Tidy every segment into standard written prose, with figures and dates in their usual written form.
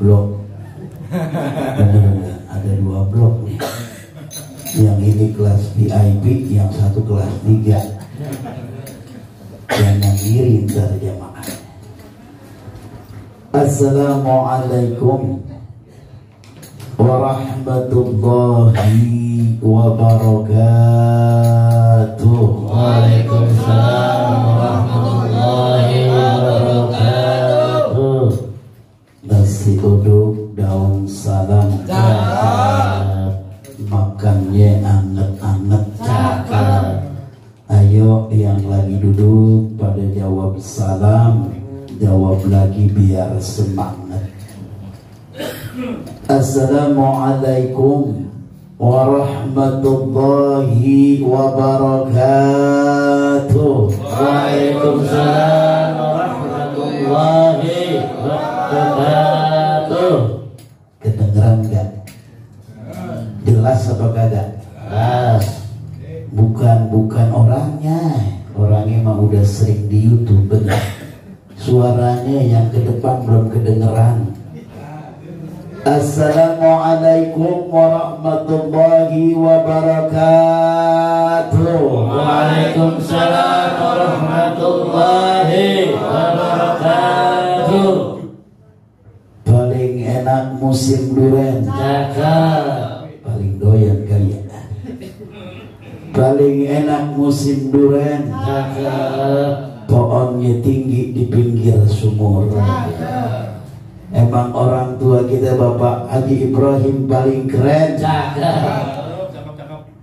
blok. Bener, ada 2 blok nih. Yang ini kelas VIP, yang satu kelas 3. Jangan iri ntar jamaah. Assalamualaikum warahmatullahi wabarakatuh. Waalaikumsalam warahmatullahi wabarakatuh. Nasi uduk daun salam cakep, makannya anget-anget cakep. Ayo yang lagi duduk pada jawab salam, jawab lagi biar semangat. Assalamualaikum warahmatullahi wabarakatuh. Waalaikumsalam warahmatullahi wabarakatuh. Kedengeran gak? Jelas apa kagak? Jelas. Bukan orangnya mah udah sering di YouTube, bener. Suaranya yang ke depan belum kedengeran. Assalamualaikum warahmatullahi wabarakatuh. Waalaikumsalam warahmatullahi wabarakatuh. Paling enak musim duren. Cakep. Paling doyan kali ya. Paling enak musim duren. Cakep. Pohonnya tinggi di pinggir sumur. Emang orang tua kita Bapak Haji Ibrahim paling keren. Cakep.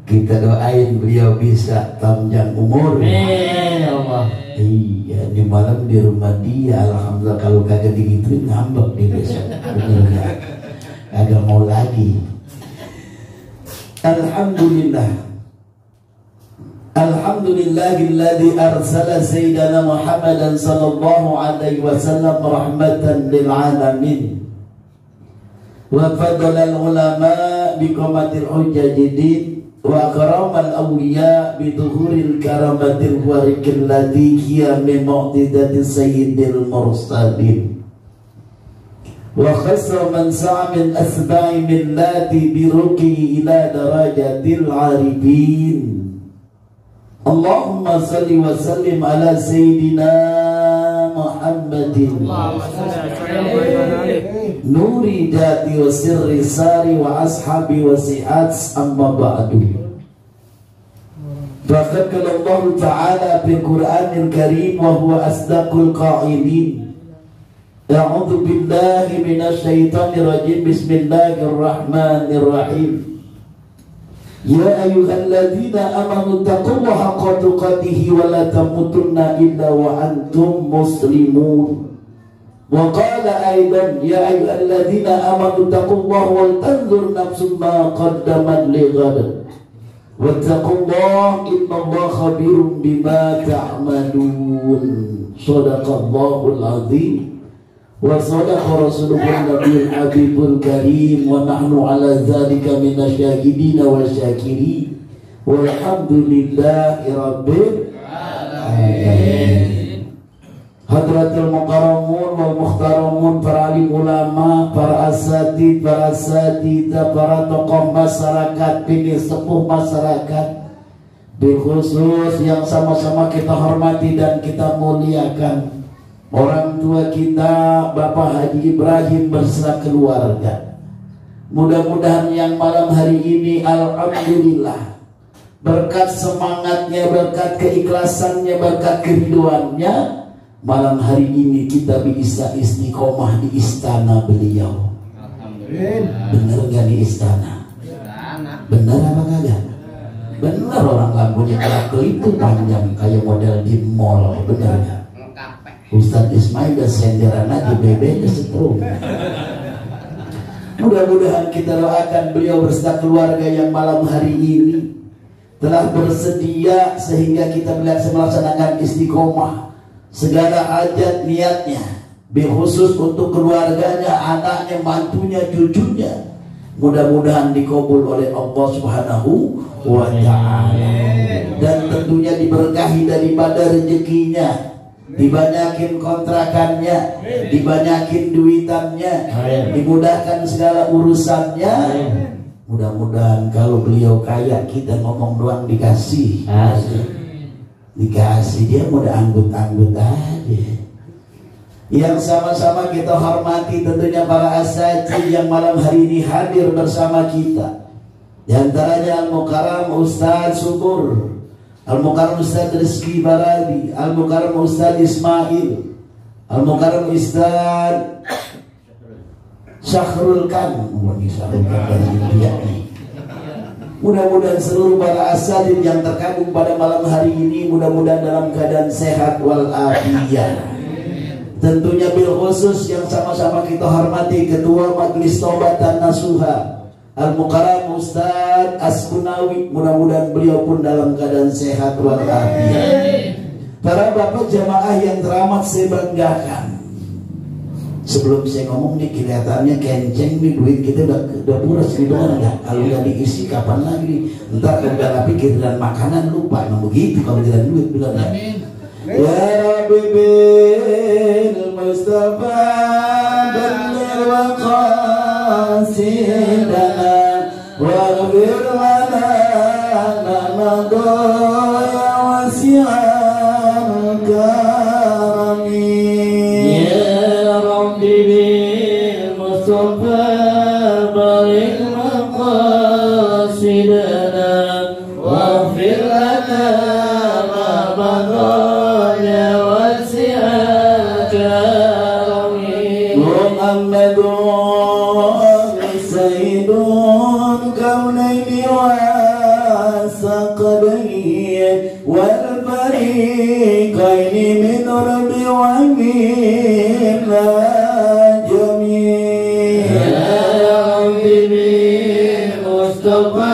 Kita doain beliau bisa panjang umur. Amin ya Allah. Iya, ini malam di rumah dia. Alhamdulillah, kalau kagak digituin ngambek di besok. Bener gak? Kagak mau lagi. Alhamdulillah. Alhamdulillahilladzi arsala sayyidana Muhammadan sallallahu alaihi wasallam rahmatan lil alamin. Wa faddala al ulama bi qamatil hujjajidin wa karamal awliya bi dhuhuril karamatil warikil ladhi hiya min mu'tidati sayyidil mursalin. Wa khassa man sa'a min asba'i millati bi ruqi ila darajatil arifin. Allahumma salli wa sallim ala sayyidina Muhammadin nuri jati wa sirri sari wa ashabi wa si'at, amma ba'du. Faqad qala Allah Ta'ala fil Qur'anil Karim wa huwa asdaqul qa'ilin. A'udzu billahi minasy syaithanir rajim. Bismillahirrahmanirrahim. Ya ayyuhalladzina amanu taqullaha haqqa tuqatih wa la tamutunna illa wa antum muslimun. Wa qala aidan ya ayyuhalladzina amanu taqullaha wal tanzur nafsum ma qaddamat lighad. Wattaqullaha innallaha khabirum bima ta'malun. Shadaqallahul azim. Wa sadaqa rasuluhun nabiyul habibul karim. Wa nahnu ala dzalika minasyahidina wa syakirin. Walhamdulillahi rabbil alamin. Hadratul mukarramun wal muhtaramun, para alim ulama, para asatid, para asatidah, para tokoh masyarakat, pini sepuh masyarakat, khusus yang sama-sama kita hormati dan kita muliakan, orang tua kita Bapak Haji Ibrahim beserta keluarga. Mudah-mudahan yang malam hari ini alhamdulillah berkat semangatnya, berkat keikhlasannya, berkat kerinduannya, malam hari ini kita bisa istiqomah di istana beliau. Bener gak di istana? Bener apa kagak? Bener, orang lagunya kalau itu panjang kayak model di mall. Bener gak? Ustadz Ismail dan senderan aja, BB kesetrum. Mudah-mudahan kita doakan beliau beserta keluarga yang malam hari ini telah bersedia sehingga kita melaksanakan istiqomah segala hajat niatnya, khusus untuk keluarganya, anaknya, mantunya, cucunya. Mudah-mudahan dikabul oleh Allah Subhanahu wa ta'ala, dan tentunya diberkahi daripada rezekinya, dibanyakin kontrakannya, dibanyakin duitannya, dimudahkan segala urusannya. Mudah-mudahan kalau beliau kaya kita ngomong doang dikasih. Dikasih, dia mudah anggut-anggut aja. Yang sama-sama kita hormati tentunya para asatidz yang malam hari ini hadir bersama kita. Di antaranya Al-Mukarram Ustadz Syukur, Al-Mukarram Ustadz Rizki Baradi, Al-Mukarram Ustadz Ismail, Al-Mukarram Ustadz Syahrul Kan. Mudah-mudahan seluruh para asatidz yang terkabung pada malam hari ini mudah-mudahan dalam keadaan sehat walafiat. Tentunya bil khusus yang sama-sama kita hormati Ketua Majelis Taubat dan Nasuha Al-Mukarram Ustadz Askunawi, mudah-mudahan beliau pun dalam keadaan sehat walafiat. Para bapak jamaah yang teramat saya banggakan, sebelum saya ngomong nih kelihatannya kenceng nih, duit kita udah puras gitu kan ya. Kalau udah diisi kapan lagi? Ntar kalau udah pikiran makanan lupa, emang begitu kalau kita duit bilang ya. Ya Rabbi bil Mustafa balligh wa qasidana waghfir lana ma madaya wasi'al karami. Ya Rabbi bil Mustafa balligh maqasidana waghfir lana ma madaya والفريقين من رب ومنا جميع. يا ربي بالمصطفى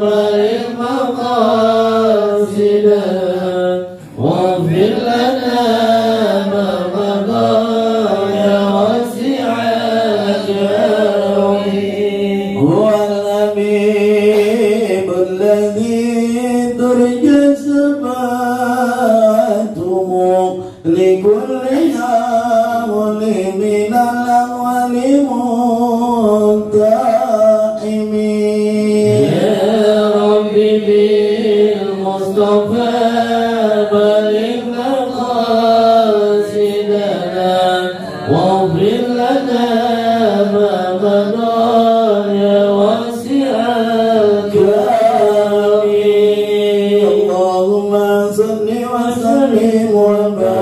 بلغ مقاصدنا واغفر لنا ما مضى يا واسع الكرم. هو الحبيب الذي ترجى سباته لكل حول من الأول منتقم. يا ربي بالمصطفى بلغ مقاصدنا واغفر لنا ما مضى يا واسع الكرم. اللهم صل وسلم وبارك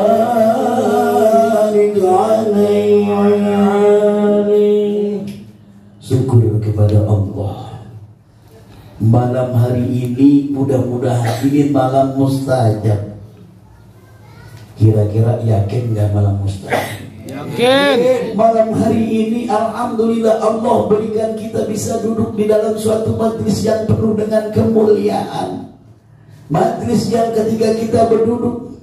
عليه. Syukur kepada Allah. Malam hari ini mudah-mudahan ini malam mustajab. Kira-kira yakin nggak malam mustajab? Yakin. Malam hari ini alhamdulillah Allah berikan kita bisa duduk di dalam suatu majlis yang penuh dengan kemuliaan. Majlis yang ketika kita berduduk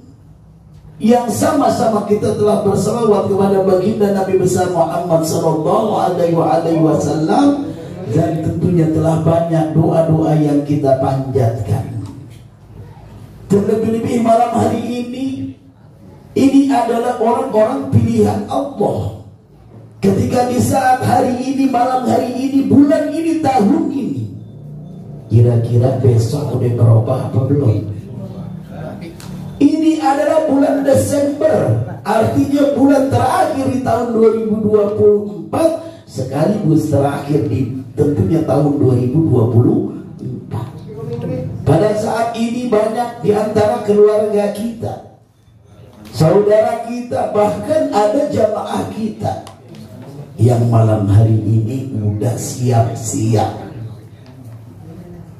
yang sama-sama kita telah berselawat kepada baginda Nabi besar Muhammad sallallahu alaihi wasallam, dan tentunya telah banyak doa-doa yang kita panjatkan. Terlebih-lebih malam hari ini adalah orang-orang pilihan Allah. Ketika di saat hari ini, malam hari ini, bulan ini, tahun ini, kira-kira besok udah berubah apa belum? Ini adalah bulan Desember, artinya bulan terakhir di tahun 2024 sekaligus terakhir di tentunya tahun 2024. Pada saat ini banyak di antara keluarga kita, saudara kita, bahkan ada jamaah kita yang malam hari ini udah siap-siap,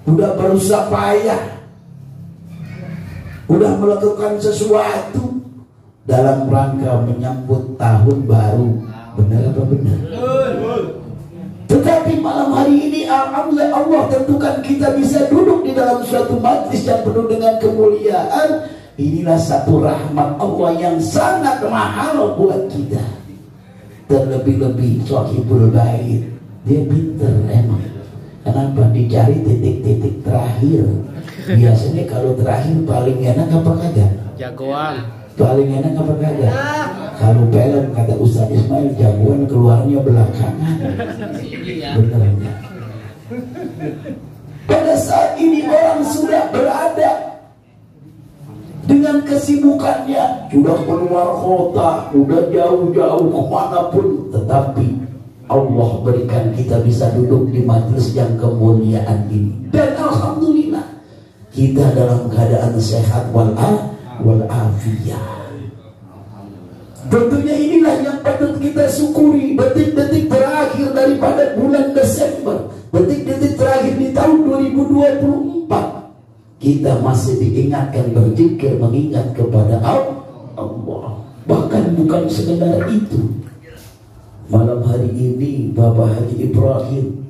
udah berusaha payah, udah melakukan sesuatu dalam rangka menyambut tahun baru. Benar apa benar? Tetapi malam hari ini alhamdulillah Allah tentukan kita bisa duduk di dalam suatu majlis yang penuh dengan kemuliaan. Inilah satu rahmat Allah yang sangat mahal buat kita. Terlebih-lebih Sohibul Bait, dia pinter emang. Kenapa? Dicari titik-titik terakhir. Biasanya kalau terakhir paling enak apa kagak? Jagoan. Paling enak apa kagak? Kalau film kata Ustaz Ismail, jagoan keluarnya belakangan. Bener ya? Pada saat ini orang sudah berada dengan kesibukannya, sudah keluar kota, sudah jauh-jauh kemanapun, tetapi Allah berikan kita bisa duduk di majelis yang kemuliaan ini. Dan alhamdulillah kita dalam keadaan sehat walafiat. Tentunya inilah yang patut kita syukuri. Detik-detik terakhir daripada bulan Desember, detik-detik terakhir di tahun 2024, kita masih diingatkan berzikir, mengingat kepada Allah. Bahkan bukan sekedar itu, malam hari ini Bapak Haji Ibrahim,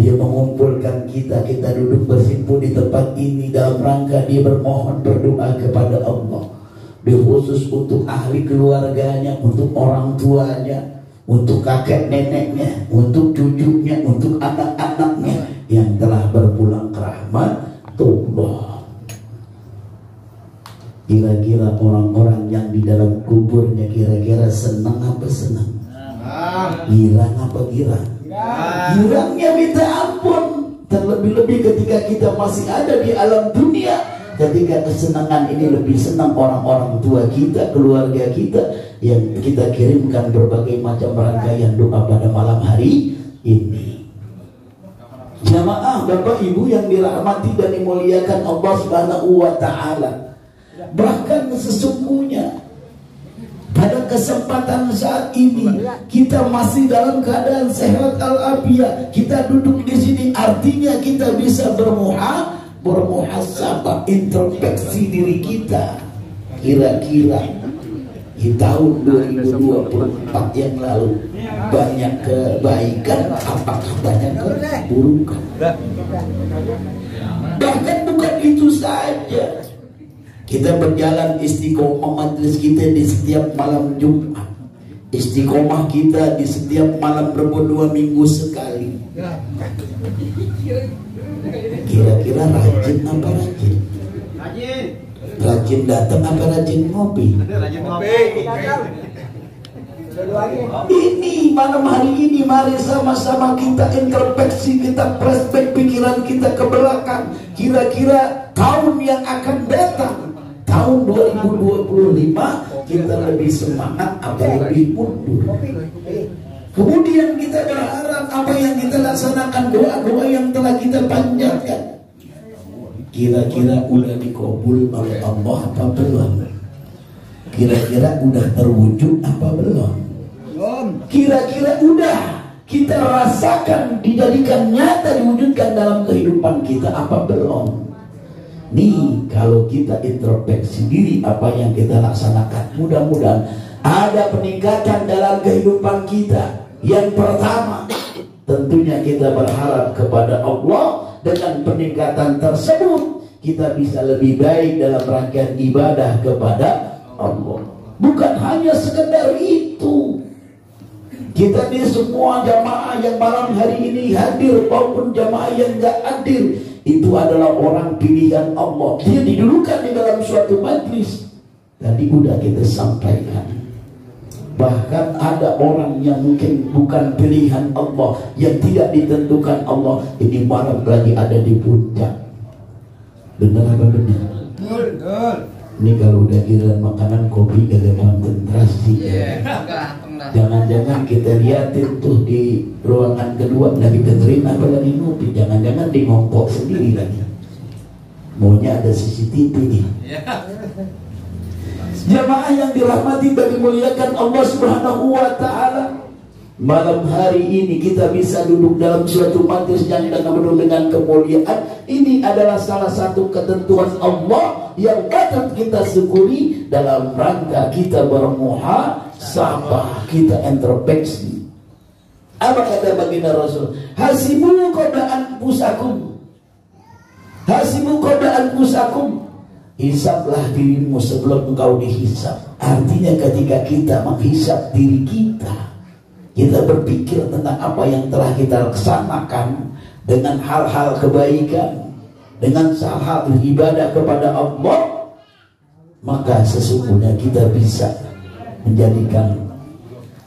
dia mengumpulkan kita duduk bersimpul di tempat ini dalam rangka dia bermohon berdoa kepada Allah. Khusus untuk ahli keluarganya, untuk orang tuanya, untuk kakek neneknya, untuk cucunya, untuk anak-anaknya yang telah berpulang ke rahmatullah. Kira-kira orang-orang yang di dalam kuburnya kira-kira senang apa senang? Girang apa girang? Girangnya minta ampun. Terlebih-lebih ketika kita masih ada di alam dunia, ketika kesenangan ini lebih senang orang-orang tua kita, keluarga kita, yang kita kirimkan berbagai macam rangkaian doa pada malam hari ini. Jamaah Bapak Ibu yang dirahmati dan dimuliakan Allah Subhanahu wa Ta'ala, bahkan sesungguhnya pada kesempatan saat ini kita masih dalam keadaan sehat al-afiat, kita duduk di sini, artinya kita bisa bermuhasabah, introspeksi diri kita. Kira-kira di tahun 2024 yang lalu banyak kebaikan, apakah banyak keburukan? Bahkan bukan itu saja, kita berjalan istiqomah majelis kita di setiap malam Jumat, istiqomah kita di setiap malam Rebo 2 minggu sekali. Kira-kira rajin apa rajin? Rajin datang apa rajin ngopi? Ini malam hari ini mari sama-sama kita introspeksi, kita flashback pikiran kita ke belakang. Kira-kira tahun yang akan datang, tahun 2025, kita lebih semangat atau lebih mundur? Kemudian kita berharap apa yang kita laksanakan, doa-doa yang telah kita panjatkan, kira-kira udah dikabul oleh Allah apa belum? Kira-kira udah terwujud apa belum? Kira-kira udah kita rasakan, dijadikan nyata, diwujudkan dalam kehidupan kita apa belum? Nih, kalau kita introspeksi diri apa yang kita laksanakan, mudah-mudahan ada peningkatan dalam kehidupan kita. Yang pertama, tentunya kita berharap kepada Allah, dengan peningkatan tersebut kita bisa lebih baik dalam rangkaian ibadah kepada Allah. Bukan hanya sekedar itu, kita ini semua jamaah yang malam hari ini hadir maupun jamaah yang gak hadir, itu adalah orang pilihan Allah. Dia didulukan di dalam suatu majlis. Tadi udah kita sampaikan, bahkan ada orang yang mungkin bukan pilihan Allah, yang tidak ditentukan Allah, ini malam lagi ada di puncak. Benar apa benar? Benar. Ini kalau udah giliran makanan kopi gak konsentrasi. Jangan-jangan kita liatin tuh di ruangan kedua lagi dengerin apa lagi ngopi, jangan-jangan di ngongkok sendiri lagi. Maunya ada CCTV nih. Jamaah yang dirahmati dan dimuliakan Allah Subhanahu wa Ta'ala, malam hari ini kita bisa duduk dalam suatu majlis yang penuh dengan kemuliaan. Ini adalah salah satu ketentuan Allah yang patut kita syukuri dalam rangka kita bermuhasabah, kita introspeksi. Apa kata baginda Rasul? Hasibu qabla anfusakum, hasibu qabla anfusakum. Hisablah dirimu sebelum engkau dihisab. Artinya ketika kita menghisab diri kita, kita berpikir tentang apa yang telah kita laksanakan dengan hal-hal kebaikan, dengan hal-hal ibadah kepada Allah. maka sesungguhnya kita bisa menjadikan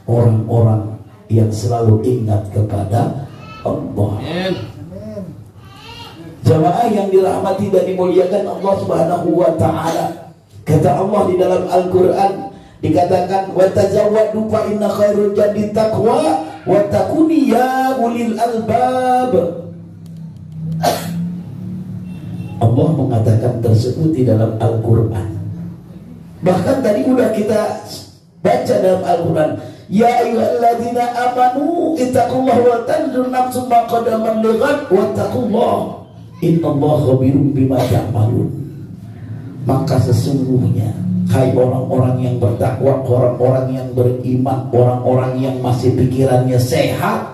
orang-orang yang selalu ingat kepada Allah. Jamaah yang dirahmati dan dimuliakan Allah Subhanahu wa taala. Kata Allah di dalam Al-Qur'an dikatakan wa tazawwadu fa inna khairul jadi taqwa wa takuni ya ulil albab. Allah mengatakan tersebut di dalam Al-Qur'an. Bahkan tadi udah kita baca dalam Al-Qur'an, ya ayyuhalladzina amanu ittaqullaha wa tanzur nafsum ma qaddamat lighad wattaqullaha innallaha khabirum bima ta'malun. Maka sesungguhnya hai orang-orang yang bertakwa, orang-orang yang beriman, orang-orang yang masih pikirannya sehat,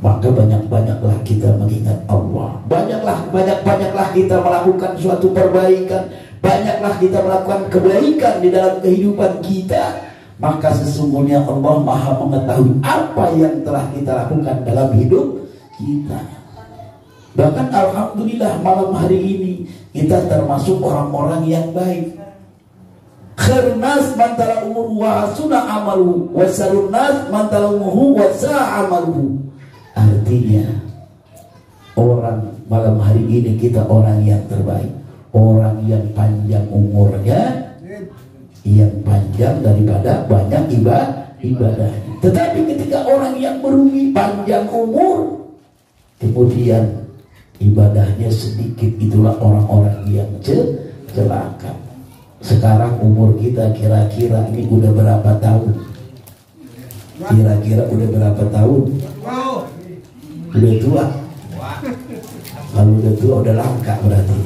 maka banyak-banyaklah kita mengingat Allah. Banyak-banyaklah kita melakukan suatu perbaikan, banyaklah kita melakukan kebaikan di dalam kehidupan kita. Maka sesungguhnya Allah Maha mengetahui apa yang telah kita lakukan dalam hidup kita. Bahkan alhamdulillah malam hari ini kita termasuk orang-orang yang baik. Khairnas mantara umur wa hasuna amalu wa sarunnas mantara umuhu wa sa'a amalu. Artinya orang malam hari ini kita orang yang terbaik, orang yang panjang umurnya, yang panjang daripada banyak ibadah. Tetapi ketika orang yang merugi panjang umur, kemudian ibadahnya sedikit, itulah orang-orang yang celaka. Sekarang umur kita kira-kira ini udah berapa tahun? Kira-kira udah berapa tahun? Udah tua. Kalau udah tua udah langka berarti.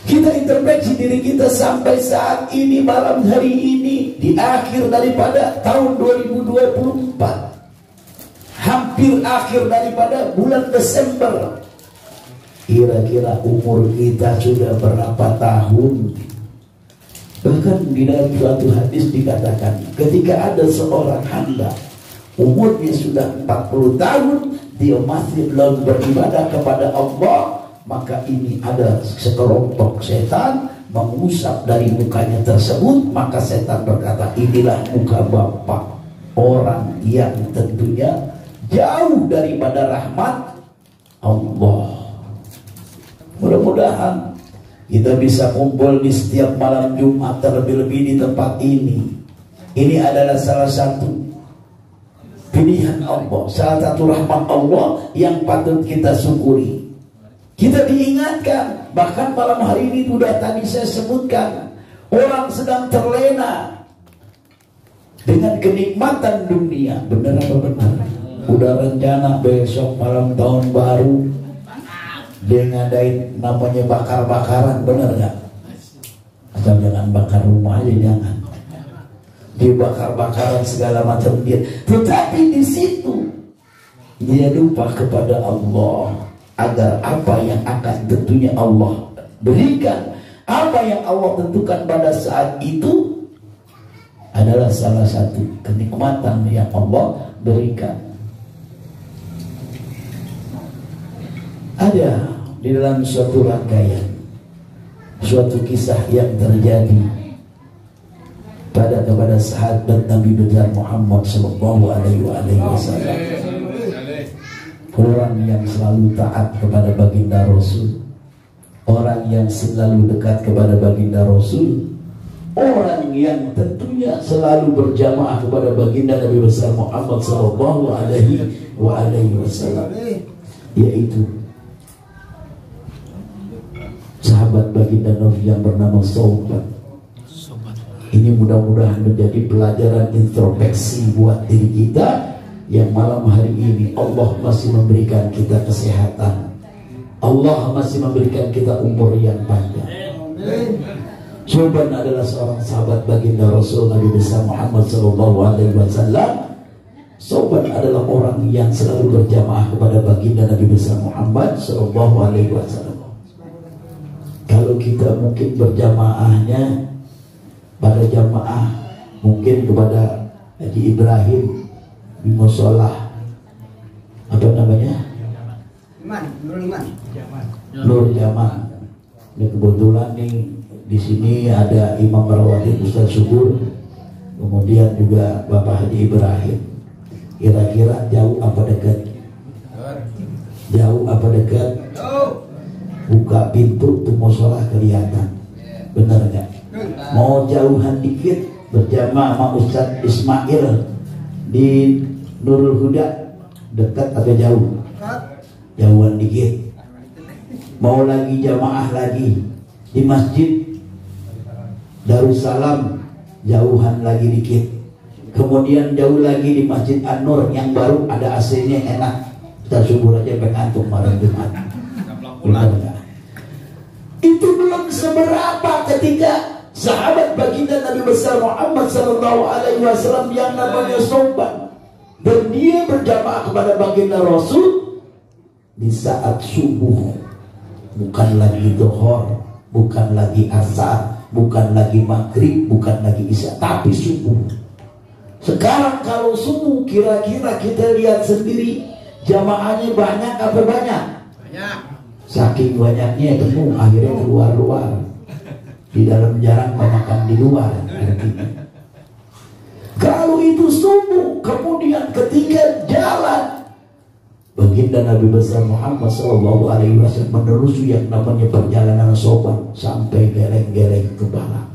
Kita introspeksi diri kita sampai saat ini, malam hari ini, di akhir daripada tahun 2024, hampir akhir daripada bulan Desember. Kira-kira umur kita sudah berapa tahun? Bahkan di dalam suatu hadis dikatakan, ketika ada seorang hamba umurnya sudah 40 tahun, dia masih belum beribadah kepada Allah, maka ini ada sekelompok setan mengusap dari mukanya tersebut. Maka setan berkata, inilah muka bapak orang yang tentunya jauh daripada rahmat Allah. Mudah-mudahan kita bisa kumpul di setiap malam Jumat, terlebih-lebih di tempat ini. Ini adalah salah satu pilihan Allah, salah satu rahmat Allah yang patut kita syukuri. Kita diingatkan, bahkan malam hari ini sudah tadi saya sebutkan, orang sedang terlena dengan kenikmatan dunia. Benar apa benar? Udah rencana besok malam tahun baru dia ngadain namanya bakar-bakaran, bener gak? Atau jangan bakar rumah aja, jangan. Dia bakar-bakaran segala macam dia. Tetapi di situ dia lupa kepada Allah, agar apa yang akan tentunya Allah berikan, apa yang Allah tentukan pada saat itu adalah salah satu kenikmatan yang Allah berikan. Ada di dalam suatu rangkaian, suatu kisah yang terjadi kepada sahabat Nabi besar Muhammad sallallahu alaihi wasallam, orang yang selalu taat kepada baginda Rasul, orang yang selalu dekat kepada baginda Rasul, orang yang tentunya selalu berjamaah kepada baginda Nabi besar Muhammad sallallahu alaihi wasallam, yaitu sahabat baginda Nabi yang bernama Sauban. Ini mudah-mudahan menjadi pelajaran introspeksi buat diri kita, yang malam hari ini Allah masih memberikan kita kesehatan, Allah masih memberikan kita umur yang panjang. Sauban adalah seorang sahabat baginda Rasul Nabi besar Muhammad sallallahu alaihi wasallam. Sauban adalah orang yang selalu berjamaah kepada baginda Nabi besar Muhammad sallallahu alaihi wasallam. Kalau kita mungkin berjamaahnya pada jamaah mungkin kepada Haji Ibrahim di musola apa namanya? Nur Jaman. Ini kebetulan nih di sini ada Imam Rawatib Ustaz Subur, kemudian juga Bapak Haji Ibrahim. Kira-kira jauh apa dekat? Jauh apa dekat? Buka pintu tuh musola kelihatan. Bener nggak? Mau jauhan dikit berjamaah sama Ustaz Ismail di Nurul Huda, dekat atau jauh? Jauhan dikit. Mau lagi jamaah lagi di Masjid Darussalam, jauhan lagi dikit. Kemudian jauh lagi di Masjid An-Nur yang baru ada AC-nya enak. Kita subur aja pengantuk malam Jumat. Itu belum seberapa ketika sahabat baginda Nabi besar Muhammad sallallahu alaihi wasallam yang namanya Sauban, dan dia berjamaah kepada baginda Rasul di saat subuh. Bukan lagi zuhur, bukan lagi asar, bukan lagi maghrib, bukan lagi isya, tapi subuh. Sekarang kalau subuh kira-kira kita lihat sendiri, jamaahnya banyak apa banyak? Banyak. Saking banyaknya penuh, akhirnya keluar-luar. Di dalam jarang makan di luar artinya. Kalau itu subuh, kemudian ketika jalan, baginda Nabi besar Muhammad sallallahu alaihi wasallam menelusuri yang namanya perjalanan Sauban sampai geleng-geleng kepala.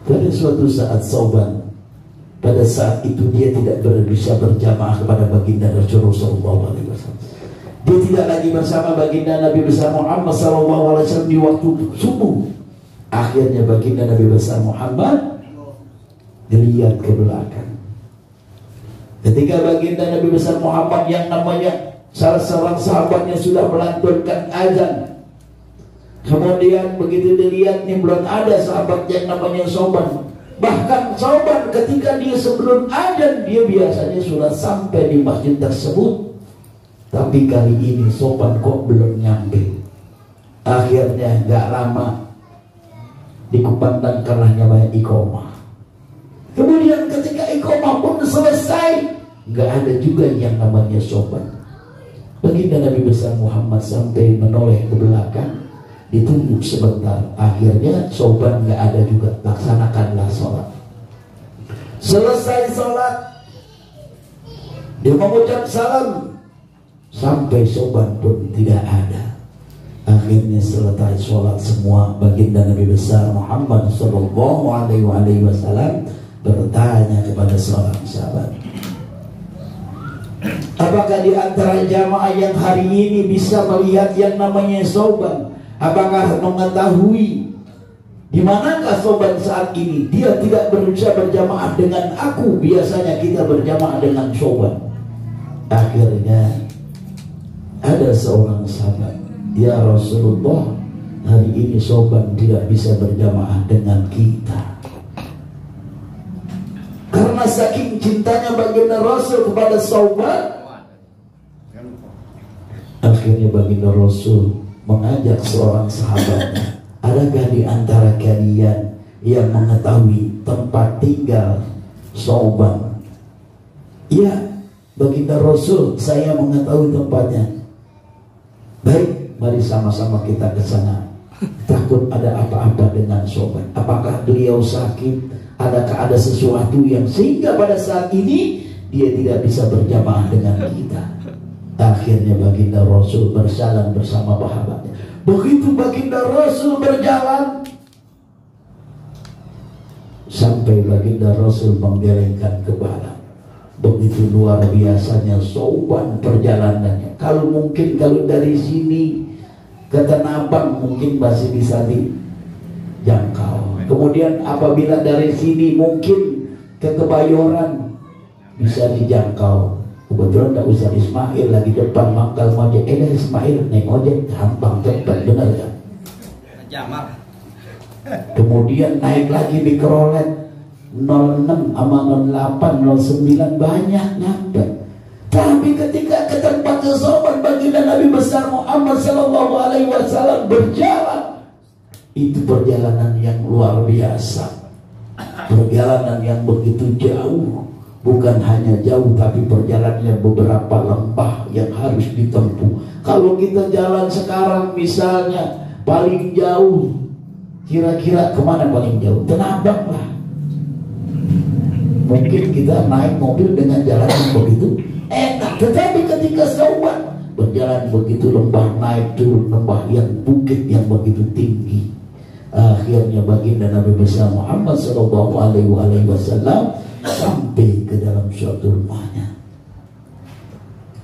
Pada suatu saat Sauban, pada saat itu dia tidak bisa berjamaah kepada baginda Rasulullah sallallahu alaihi wasallam. Dia tidak lagi bersama baginda Nabi besar Muhammad sallallahu alaihi wasallam di waktu subuh. Akhirnya baginda Nabi besar Muhammad dilihat ke belakang. Ketika baginda Nabi besar Muhammad yang namanya salah seorang sahabatnya sudah melantunkan azan, kemudian begitu dilihat nih belum ada sahabat yang namanya Sauban. Bahkan Sauban ketika dia sebelum azan, dia biasanya sudah sampai di masjid tersebut. Tapi kali ini Sauban kok belum nyampe. Akhirnya gak lama dikumandangkanlah namanya iqamah. Kemudian ketika iqamah pun selesai, gak ada juga yang namanya Sauban. Baginda Nabi besar Muhammad sampai menoleh ke belakang, ditunggu sebentar. Akhirnya Sauban gak ada juga. Laksanakanlah sholat. Selesai sholat, dia mengucap salam. Sampai Sauban pun tidak ada. Akhirnya selesai sholat semua, baginda Nabi besar Muhammad sallallahu alaihi wasallam bertanya kepada seorang sahabat, apakah di antara jamaah yang hari ini bisa melihat yang namanya Sauban? Apakah mengetahui di manakah Sauban saat ini? Dia tidak berusaha berjamaah dengan aku. Biasanya kita berjamaah dengan Sauban. Akhirnya ada seorang sahabat, ya Rasulullah, hari ini Sauban tidak bisa berjamaah dengan kita. Karena saking cintanya baginda Rasul kepada Sauban, akhirnya baginda Rasul mengajak seorang sahabatnya, adakah di antara kalian yang mengetahui tempat tinggal Sauban? Ya, baginda Rasul, saya mengetahui tempatnya. Baik, mari sama-sama kita ke sana. Takut ada apa-apa dengan Sauban. Apakah beliau sakit? Adakah ada sesuatu yang sehingga pada saat ini dia tidak bisa berjamaah dengan kita? Akhirnya baginda Rasul berjalan bersama sahabatnya. Begitu baginda Rasul berjalan, sampai baginda Rasul menggelengkan kepala. Begitu luar biasanya Sauban perjalanannya. Kalau mungkin kalau dari sini ke Tanah Abang mungkin masih bisa dijangkau. Kemudian apabila dari sini mungkin ke Kebayoran bisa dijangkau. Kebetulan tak usah Ismail lagi depan mangkal ojek. Ismail naik ojek gampang cepat, benar kan? Kemudian naik lagi di Mikrolet 06 sama 08 09 banyak nyampe. Tapi ketika ke tempat Sauban, baginda Nabi besar Muhammad sallallahu alaihi wasallam berjalan, itu perjalanan yang luar biasa. Perjalanan yang begitu jauh. Bukan hanya jauh, tapi perjalanannya beberapa lembah yang harus ditempuh. Kalau kita jalan sekarang misalnya paling jauh, kira-kira kemana paling jauh? Tenabang lah. Mungkin kita naik mobil dengan jalan yang begitu enak, tetapi ketika sahabat berjalan begitu lembah, naik turun lembah yang bukit yang begitu tinggi, akhirnya baginda Nabi besar Muhammad Sallallahu Alaihi Wasallam sampai ke dalam suatu rumahnya.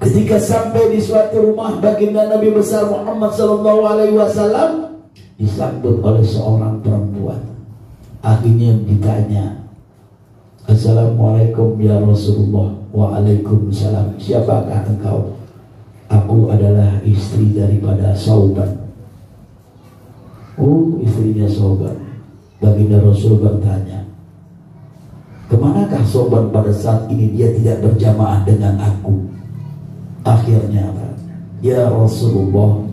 Ketika sampai di suatu rumah baginda Nabi besar Muhammad Sallallahu Alaihi Wasallam disambut oleh seorang perempuan. Akhirnya ditanya, Assalamualaikum ya Rasulullah. Waalaikumsalam. Siapakah engkau? Aku adalah istri daripada Sauban. Oh, istrinya Sauban. Baginda Rasul bertanya, kemanakah Sauban pada saat ini dia tidak berjamaah dengan aku? Akhirnya apa? Ya Rasulullah,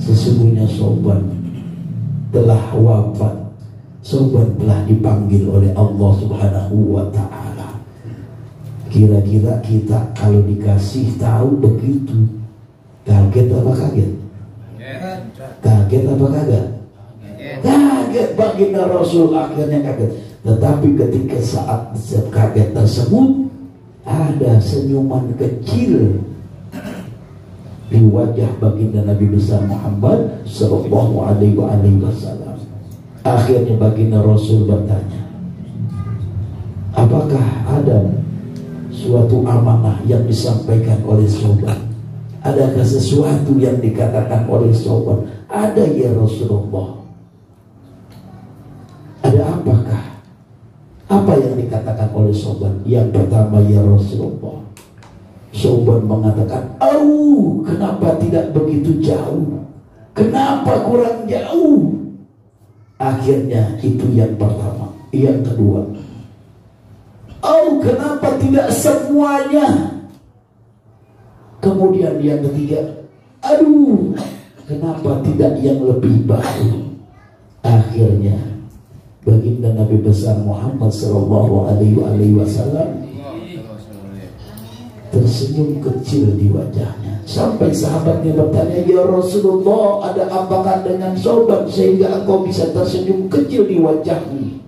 sesungguhnya Sauban telah wafat. Sauban telah dipanggil oleh Allah Subhanahu wa ta'ala. Kira-kira kita kalau dikasih tahu begitu, kaget apa kaget? Kaget apa kaget? Kaget. Baginda Rasul akhirnya kaget. Tetapi ketika saat kaget tersebut, ada senyuman kecil di wajah baginda Nabi besar Muhammad Sallallahu Alaihi Wasallam. Akhirnya baginda Rasul bertanya, apakah ada suatu amanah yang disampaikan oleh Sauban? Adakah sesuatu yang dikatakan oleh Sauban? Ada ya Rasulullah. Ada apakah? Apa yang dikatakan oleh Sauban? Yang pertama, ya Rasulullah, Sauban mengatakan, kenapa tidak begitu jauh? Kenapa kurang jauh? Akhirnya itu yang pertama. Yang kedua, kenapa tidak semuanya? Kemudian yang ketiga, kenapa tidak yang lebih baik? Akhirnya baginda Nabi besar Muhammad Sallallahu Alaihi Wasallam tersenyum kecil di wajahnya, sampai sahabatnya bertanya, ya Rasulullah, ada apakah dengan Sauban sehingga engkau bisa tersenyum kecil di wajahnya?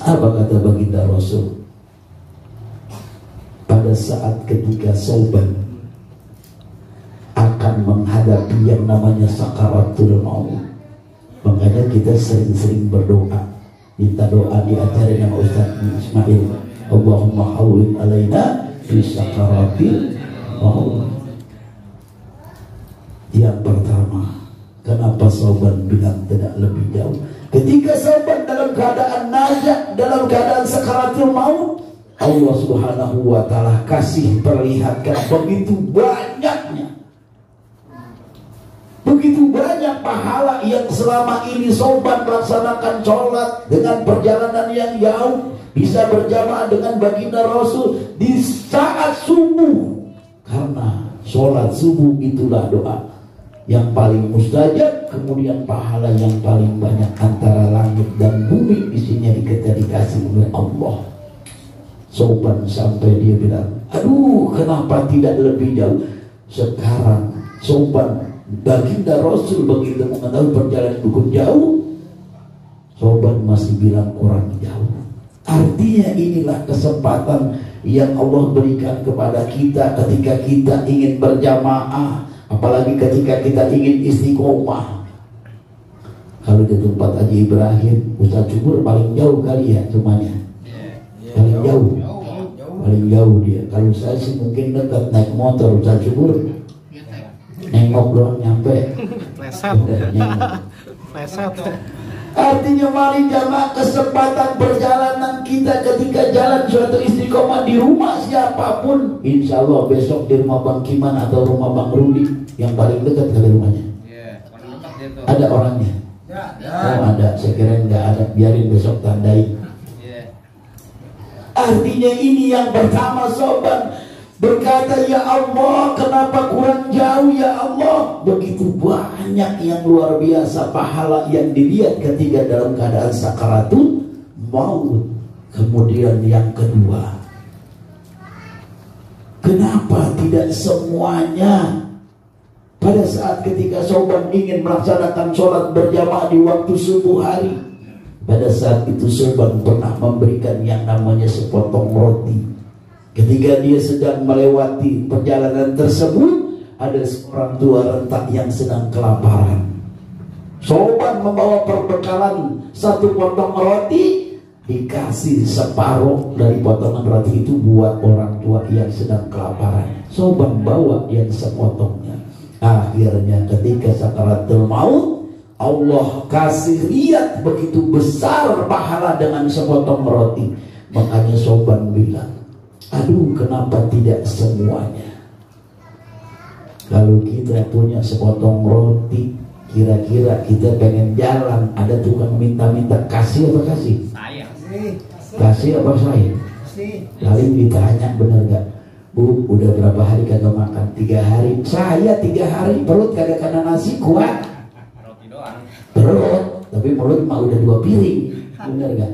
Apa kata baginda Rasul? Pada saat ketika Sauban akan menghadapi yang namanya sakaratul maut, makanya kita sering-sering berdoa, minta doa di acara yang Ustaz Ismail, Allahumma hawwin alaina fi sakaratil maut. Yang pertama, kenapa Sauban bilang tidak lebih jauh? Ketika Sauban dalam keadaan najak, dalam keadaan sakaratul maut, Allah Subhanahu wa ta'ala kasih perlihatkan begitu banyak pahala yang selama ini Sauban melaksanakan sholat dengan perjalanan yang jauh, bisa berjamaah dengan baginda Rasul di saat subuh. Karena sholat subuh itulah doa yang paling mustajab, kemudian pahala yang paling banyak antara langit dan bumi isinya dikasih oleh Allah. Sauban sampai dia bilang, kenapa tidak lebih jauh? Sekarang Sauban, baginda Rasul begitu mengetahui perjalanan cukup jauh, Sauban masih bilang kurang jauh. Artinya inilah kesempatan yang Allah berikan kepada kita ketika kita ingin berjamaah, apalagi ketika kita ingin istiqomah. Kalau di tempat Haji Ibrahim, Ustaz Syukur paling jauh kali ya semuanya. Paling jauh dia. Kalau saya sih mungkin dekat naik motor, Ustaz Syukur nengok doang nyampe. Leset. Artinya mari jamaah, kesempatan perjalanan kita ketika jalan suatu istiqomah di rumah siapapun, insya Allah besok di rumah Bang Kiman atau rumah Bang Rudi yang paling dekat kali rumahnya. Ada orangnya? Ada. Saya kira nggak ada. Biarin besok tandai. Artinya ini yang pertama, Sauban berkata, ya Allah, kenapa kurang jauh ya Allah? Begitu banyak yang luar biasa pahala yang dilihat ketika dalam keadaan sakaratul maut. Kemudian yang kedua, kenapa tidak semuanya Pada saat ketika Sauban ingin melaksanakan sholat berjamaah di waktu subuh hari, pada saat itu Sauban pernah memberikan yang namanya sepotong roti. Ketika dia sedang melewati perjalanan tersebut, ada seorang tua renta yang sedang kelaparan. Sauban membawa perbekalan satu potong roti, dikasih separuh dari potongan roti itu buat orang tua yang sedang kelaparan. Sauban bawa yang sepotongnya. Akhirnya ketika sakaratul maut, Allah kasih lihat begitu besar pahala dengan sepotong roti. Makanya Sauban bilang, aduh kenapa tidak semuanya? Kalau kita punya sepotong roti, kira-kira kita pengen jalan, ada tukang minta-minta, kasih apa kasih? Saya. Kasih apa saya? Lalu ditanya, bener gak? Bu, udah berapa hari kagak makan? 3 hari. Saya 3 hari perut kagak kena nasi, kuat Roti doang. perut, tapi perut mah udah 2 piring. Bener gak?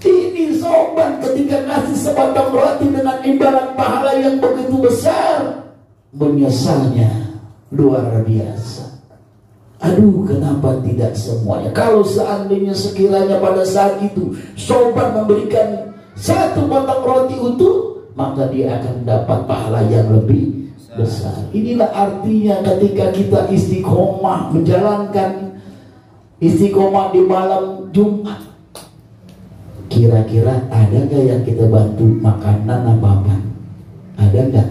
Ini Sauban ketika kasih sepotong roti dengan imbalan pahala yang begitu besar, menyesalnya luar biasa. Aduh kenapa tidak semuanya? Kalau seandainya sekiranya pada saat itu Sauban memberikan satu potong roti utuh, maka dia akan dapat pahala yang lebih besar. Inilah artinya ketika kita istiqomah menjalankan istiqomah di malam Jumat. Kira-kira ada gak yang kita bantu makanan apa-apa? Ada gak?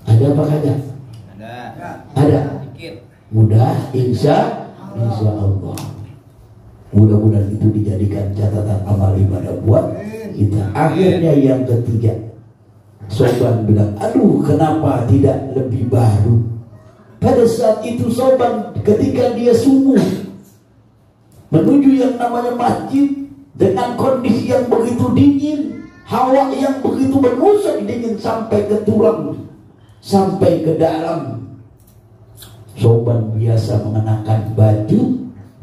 Ada apa kagak? Ada. Dikit. Mudah, insya Allah. Mudah-mudahan itu dijadikan catatan amal ibadah buat kita. Akhirnya yang ketiga, Sauban bilang, aduh kenapa tidak lebih baru? Pada saat itu Sauban ketika dia sungguh menuju yang namanya masjid dengan kondisi yang begitu dingin, hawa yang begitu menusuk dingin sampai ke tulang, sampai ke dalam. Sauban biasa mengenakan baju,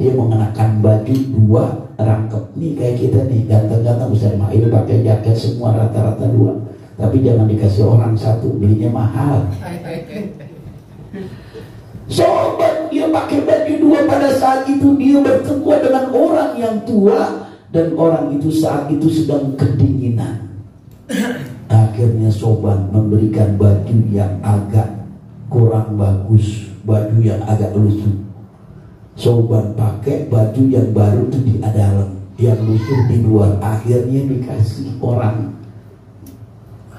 dia mengenakan baju 2 rangkep. Nih kayak kita nih, ganteng-ganteng Ustaz Mail pakai jaket semua rata-rata 2. Tapi jangan dikasih orang 1, belinya mahal. Sauban dia pakai baju 2 pada saat itu dia bertemu dengan orang yang tua, dan orang itu saat itu sedang kedinginan. Akhirnya Sauban memberikan baju yang agak kurang bagus, baju yang agak lusuh. Sauban pakai baju yang baru itu di dalam, yang lusuh di luar. Akhirnya dikasih orang.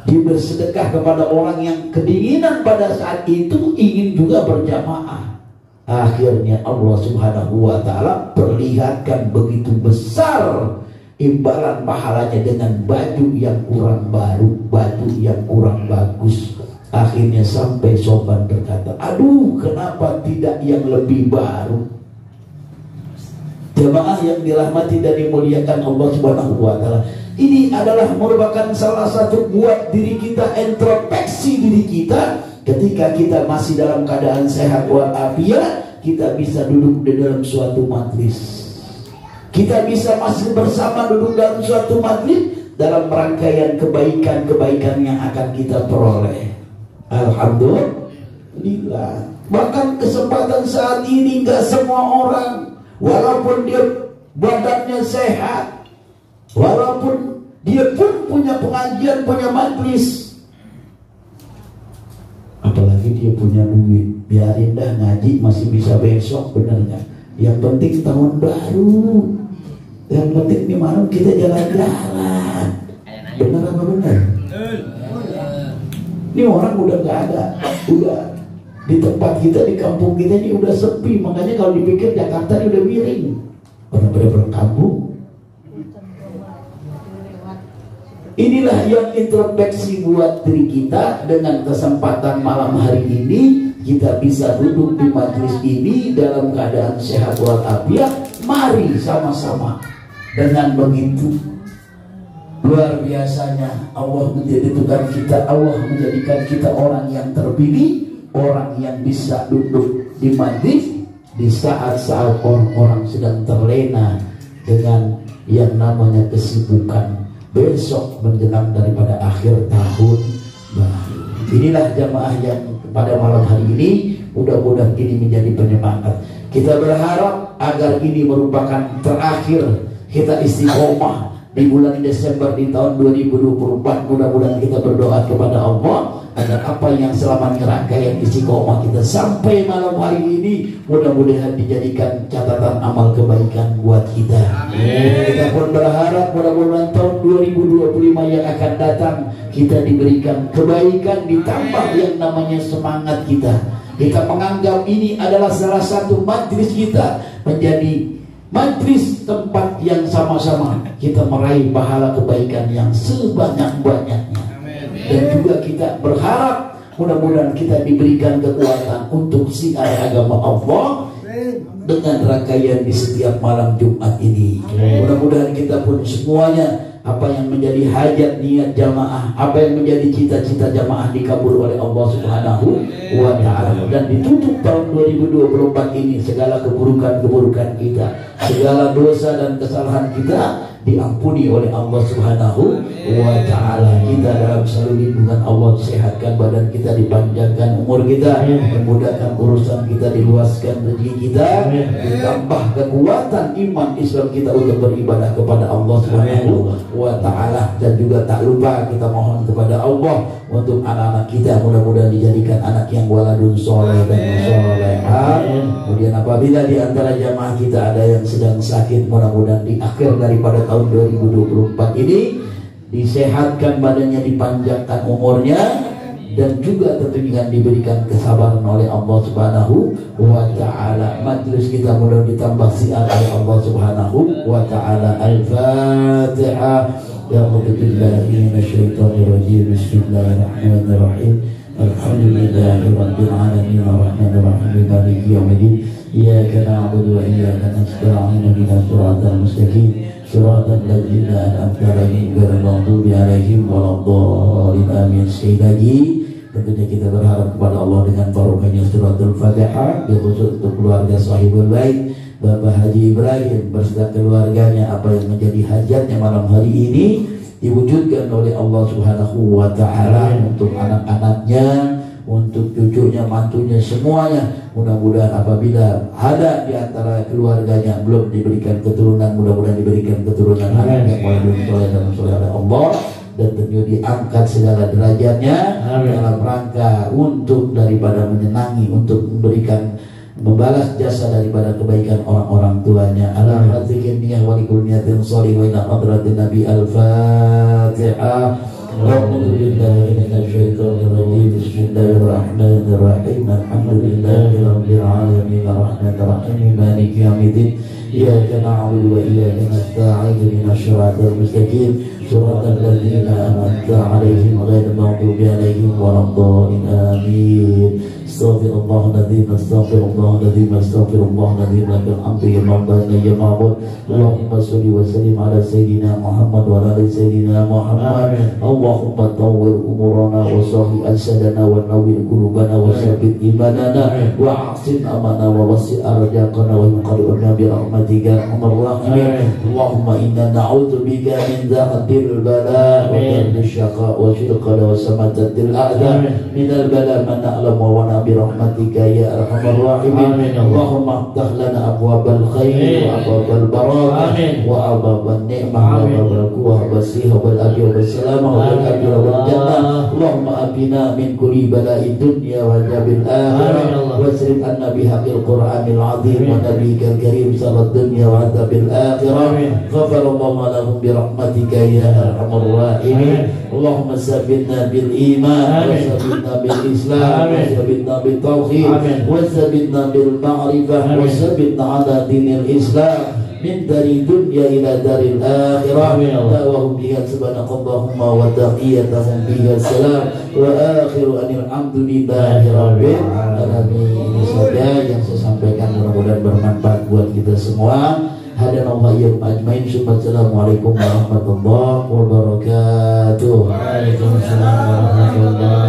Dia bersedekah kepada orang yang kedinginan pada saat itu, ingin juga berjamaah. Akhirnya Allah Subhanahu wa ta'ala perlihatkan begitu besar imbalan pahalanya dengan baju yang kurang baru, baju yang kurang bagus. Akhirnya sampai Sauban berkata, aduh kenapa tidak yang lebih baru? Jemaah yang dirahmati dan dimuliakan Allah Subhanahu wa ta'ala, ini adalah merupakan salah satu buat diri kita, introspeksi diri kita. Ketika kita masih dalam keadaan sehat walafiat, kita bisa duduk di dalam suatu majlis. Kita bisa masih bersama duduk dalam suatu majlis dalam rangkaian kebaikan-kebaikan yang akan kita peroleh. Alhamdulillah. Bahkan kesempatan saat ini gak semua orang, walaupun dia badannya sehat, walaupun dia pun punya pengajian, punya majlis, apalagi dia punya duit, biarin dah ngaji masih bisa besok, bener gak? Yang penting tahun baru, yang penting di malam kita jalan-jalan. Bener apa bener? Ini orang udah gak ada, udah di tempat kita, di kampung kita ini udah sepi. Makanya kalau dipikir Jakarta ini udah miring, orang pada berkampung. Inilah yang introspeksi buat diri kita. Dengan kesempatan malam hari ini, kita bisa duduk di majelis ini dalam keadaan sehat walafiat. Mari sama-sama. Dengan begitu luar biasanya Allah menjadikan kita, Allah menjadikan kita orang yang terpilih, orang yang bisa duduk di majelis di saat-saat orang-orang sedang terlena dengan yang namanya kesibukan besok menjelang daripada akhir tahun baru. Inilah jamaah yang pada malam hari ini mudah-mudahan ini menjadi penyemangat. Kita berharap agar ini merupakan terakhir kita istiqomah di bulan Desember di tahun 2024. Mudah-mudahan kita berdoa kepada Allah agar apa yang selama rangkaian istiqomah kita sampai malam hari ini mudah-mudahan dijadikan catatan amal kebaikan buat kita. Kita pun berharap mudah-mudahan tahun 2025 yang akan datang kita diberikan kebaikan ditambah yang namanya semangat kita. Kita menganggap ini adalah salah satu majlis kita menjadi majlis tempat yang sama-sama kita meraih pahala kebaikan yang sebanyak-banyaknya. Dan juga kita berharap mudah-mudahan kita diberikan kekuatan untuk siar agama Allah dengan rangkaian di setiap malam Jumat ini. Mudah-mudahan kita pun semuanya apa yang menjadi hajat niat jamaah, apa yang menjadi cita-cita jamaah dikabul oleh Allah Subhanahu wa ta'ala. Dan ditutup tahun 2024 ini segala keburukan-keburukan kita, segala dosa dan kesalahan kita diampuni oleh Allah Subhanahu wa ta'ala. Kita dalam selalu lindungan Allah, sehatkan badan kita, dipanjangkan umur kita, memudahkan urusan kita, diluaskan rezeki kita, ditambah kekuatan iman Islam kita untuk beribadah kepada Allah Subhanahu wa ta'ala. Dan juga tak lupa kita mohon kepada Allah untuk anak-anak kita, mudah-mudahan dijadikan anak yang waladun soleh dan solehah. Kemudian apabila di antara jamaah kita ada yang sedang sakit, mudah-mudahan di akhir daripada tahun 2024 ini disehatkan badannya, dipanjangkan umurnya, dan juga tentunya diberikan kesabaran oleh Allah Subhanahu wa ta'ala. Majlis kita mudah ditambah siar oleh Allah Subhanahu wa ta'ala. Al-Fatihah. A'udzu billahi minasyaitonir rajim. Bismillahirrahmanirrahim. Alhamdulillahirabbil alamin arrahmanir rahim maliki yaumiddin. Iyyaka na'budu wa iyyaka nasta'in ihdinas siratal mustaqim siratal ladzina an'amta 'alaihim ghairil maghdubi 'alaihim waladdallin amin. Sekali lagi tentunya kita berharap kepada Allah dengan barokahnya suratul Fatihah, khusus untuk keluarga Sahibul Bait Bapak Haji Ibrahim beserta keluarganya, apa yang menjadi hajatnya malam hari ini diwujudkan oleh Allah Subhanahu wa ta'ala, untuk anak-anaknya, untuk cucunya, mantunya, semuanya. Mudah-mudahan apabila ada di antara keluarganya belum diberikan keturunan, mudah-mudahan diberikan keturunan anak yang waladun soleh dan soleh oleh Allah, dan tentu diangkat segala derajatnya dalam rangka untuk daripada menyenangi, untuk memberikan, membalas jasa daripada kebaikan orang-orang tuanya. Ala hadikin niyah wa likul niyatin shalih wa ila hadratin Nabi. Al-Fatihah. A'udzu billahi minasyaitonir rajim. Bismillahirrahmanirrahim. Alhamdulillahirabbil alamin arrahmanir rahim maliki yaumiddin. Iyyaka na'budu wa iyyaka nasta'in ihdinas siratal mustaqim siratal ladzina an'amta 'alaihim ghairil maghdubi 'alaihim waladdallin amin. Astaghfirullahaladzim, astaghfirullahaladzim, astaghfirullahaladzim. Lakal hamdu ya Rabbana ya Ma'bud. Allahumma salli wa sallim ala Sayyidina Muhammad wa ala Sayyidina Muhammad. Allahumma tawwir umurana wa sahih al-sadana wa nawwir qulubana wa sabbit imanana wa ahsin amana wa wasi' arjaqana wa yuqarribna bi rahmatika arhamar rahimin. Allahumma inna na'udzu bika min dhaqatil bala wa daril syaqa wa syidqal wa samatatil a'da min al-bala man na'lam wa برحمتك يا أرحم الراحمين. اللهم افتح لنا أبواب الخير وأبواب البركة وأبواب النعمة وأبواب القوة والصحة والعافية والسلامة والأجر والجنة. اللهم أبنا من كل بلاء الدنيا وعذاب الآخرة واصرف عنا بحق القرآن العظيم ونبيك الكريم شر الدنيا وعذاب الآخرة. غفر الله لهم برحمتك يا أرحم الراحمين. اللهم ثبتنا بالإيمان وثبتنا بالإسلام وثبتنا بالتوحيد وثبتنا بالمعرفة وثبتنا على دين الإسلام من دار الدنيا إلى دار الآخرة. دعواهم بها سبحانك اللهم وتحيتهم بها السلام وآخر أن الحمد لله رب العالمين. Ini saja yang saya sampaikan, mudah-mudahan bermanfaat buat kita semua. Hadanallahu iyyakum ajmain. Assalamualaikum warahmatullahi wabarakatuh. Waalaikumsalam warahmatullahi